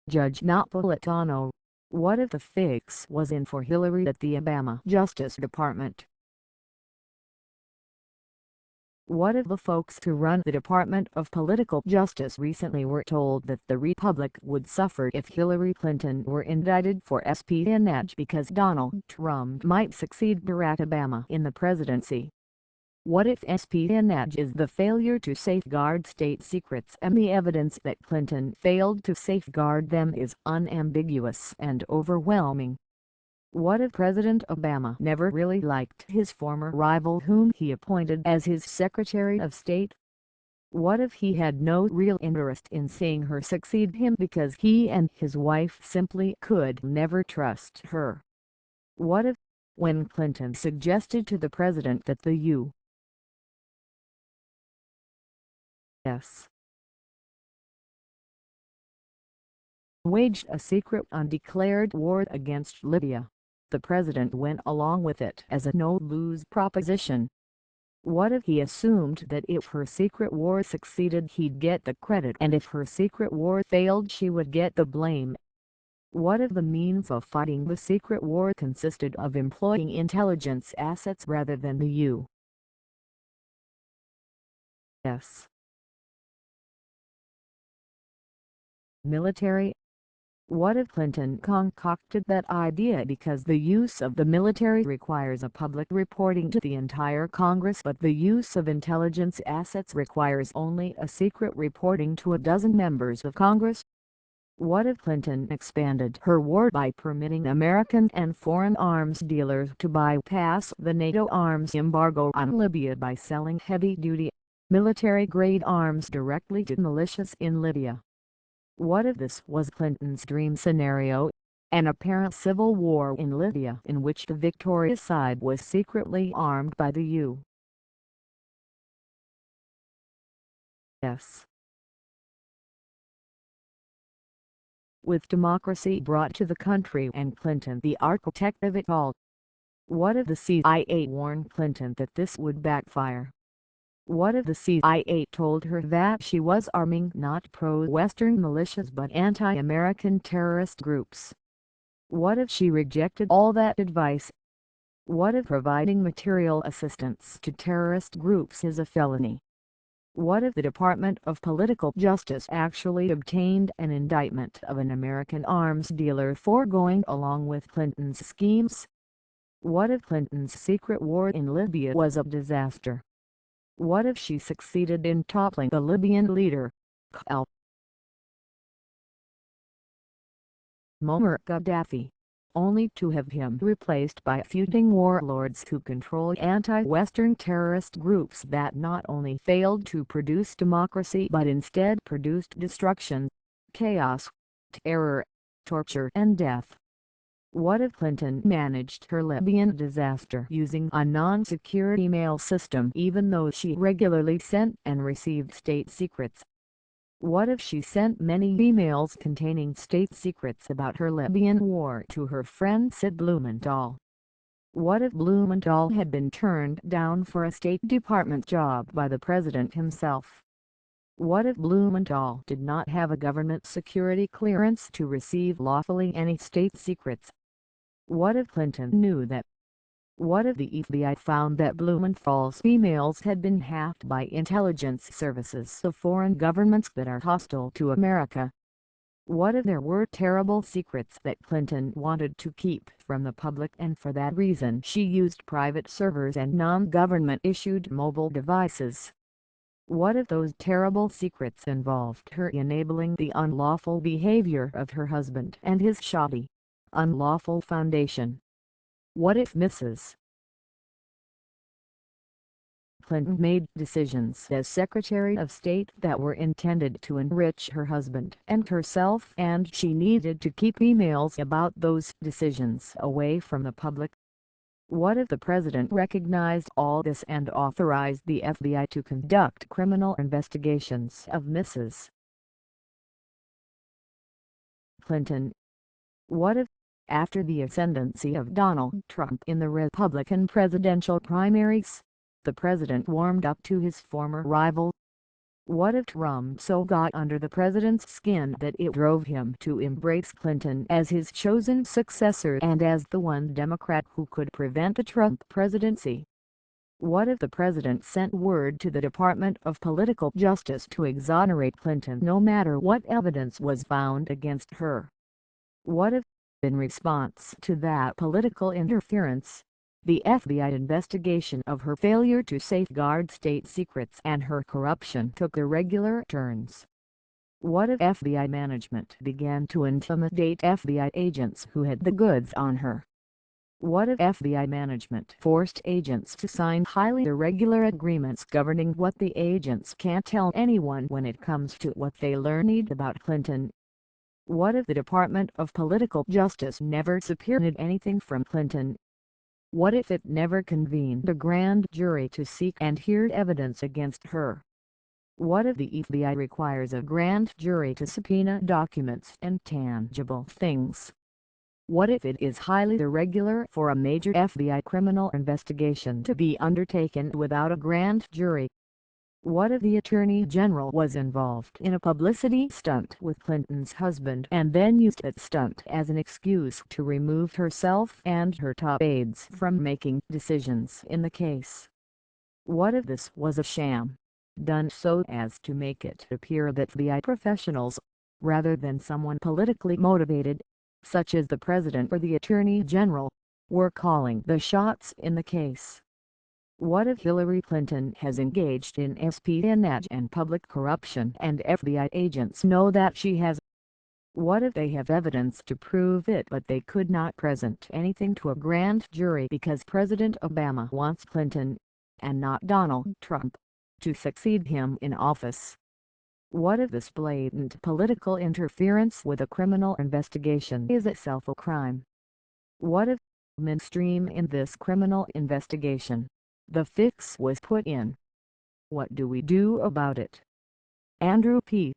Judge Napolitano. What if the fix was in for Hillary at the Obama Justice Department? What if the folks who run the Department of Political Justice recently were told that the Republic would suffer if Hillary Clinton were indicted for espionage because Donald Trump might succeed Barack Obama in the presidency? What if espionage is the failure to safeguard state secrets and the evidence that Clinton failed to safeguard them is unambiguous and overwhelming? What if President Obama never really liked his former rival whom he appointed as his Secretary of State? What if he had no real interest in seeing her succeed him because he and his wife simply could never trust her? What if, when Clinton suggested to the president that the U.S. waged a secret undeclared war against Libya, the president went along with it as a no-lose proposition? What if he assumed that if her secret war succeeded he'd get the credit and if her secret war failed she would get the blame? What if the means of fighting the secret war consisted of employing intelligence assets rather than the U.S. military? What if Clinton concocted that idea because the use of the military requires a public reporting to the entire Congress but the use of intelligence assets requires only a secret reporting to a dozen members of Congress? What if Clinton expanded her war by permitting American and foreign arms dealers to bypass the NATO arms embargo on Libya by selling heavy-duty, military-grade arms directly to militias in Libya? What if this was Clinton's dream scenario, an apparent civil war in Libya in which the victorious side was secretly armed by the U.S. with democracy brought to the country and Clinton the architect of it all? What if the CIA warned Clinton that this would backfire? What if the CIA told her that she was arming not pro-Western militias but anti-American terrorist groups? What if she rejected all that advice? What if providing material assistance to terrorist groups is a felony? What if the Department of Political Justice actually obtained an indictment of an American arms dealer for going along with Clinton's schemes? What if Clinton's secret war in Libya was a disaster? What if she succeeded in toppling the Libyan leader, Muammar Gaddafi, only to have him replaced by feuding warlords who control anti-Western terrorist groups that not only failed to produce democracy but instead produced destruction, chaos, terror, torture and death? What if Clinton managed her Libyan disaster using a non-secure email system even though she regularly sent and received state secrets? What if she sent many emails containing state secrets about her Libyan war to her friend Sid Blumenthal? What if Blumenthal had been turned down for a State Department job by the president himself? What if Blumenthal did not have a government security clearance to receive lawfully any state secrets? What if Clinton knew that? What if the FBI found that Blumenthal's emails had been hacked by intelligence services of foreign governments that are hostile to America? What if there were terrible secrets that Clinton wanted to keep from the public and for that reason she used private servers and non-government issued mobile devices? What if those terrible secrets involved her enabling the unlawful behavior of her husband and his shoddy, unlawful foundation? What if Mrs. Clinton made decisions as Secretary of State that were intended to enrich her husband and herself and she needed to keep emails about those decisions away from the public? What if the president recognized all this and authorized the FBI to conduct criminal investigations of Mrs. Clinton? What if, after the ascendancy of Donald Trump in the Republican presidential primaries, the president warmed up to his former rival? What if Trump so got under the president's skin that it drove him to embrace Clinton as his chosen successor and as the one Democrat who could prevent the Trump presidency? What if the president sent word to the Department of Political Justice to exonerate Clinton no matter what evidence was found against her? What if, in response to that political interference, the FBI investigation of her failure to safeguard state secrets and her corruption took irregular turns? What if FBI management began to intimidate FBI agents who had the goods on her? What if FBI management forced agents to sign highly irregular agreements governing what the agents can't tell anyone when it comes to what they learned about Clinton? What if the Department of Political Justice never subpoenaed anything from Clinton? What if it never convened a grand jury to seek and hear evidence against her? What if the FBI requires a grand jury to subpoena documents and tangible things? What if it is highly irregular for a major FBI criminal investigation to be undertaken without a grand jury? What if the Attorney General was involved in a publicity stunt with Clinton's husband and then used that stunt as an excuse to remove herself and her top aides from making decisions in the case? What if this was a sham, done so as to make it appear that FBI professionals, rather than someone politically motivated, such as the President or the Attorney General, were calling the shots in the case? What if Hillary Clinton has engaged in espionage and public corruption and FBI agents know that she has? What if they have evidence to prove it but they could not present anything to a grand jury because President Obama wants Clinton, and not Donald Trump, to succeed him in office? What if this blatant political interference with a criminal investigation is itself a crime? What if, midstream in this criminal investigation, the fix was put in? What do we do about it? Andrew P.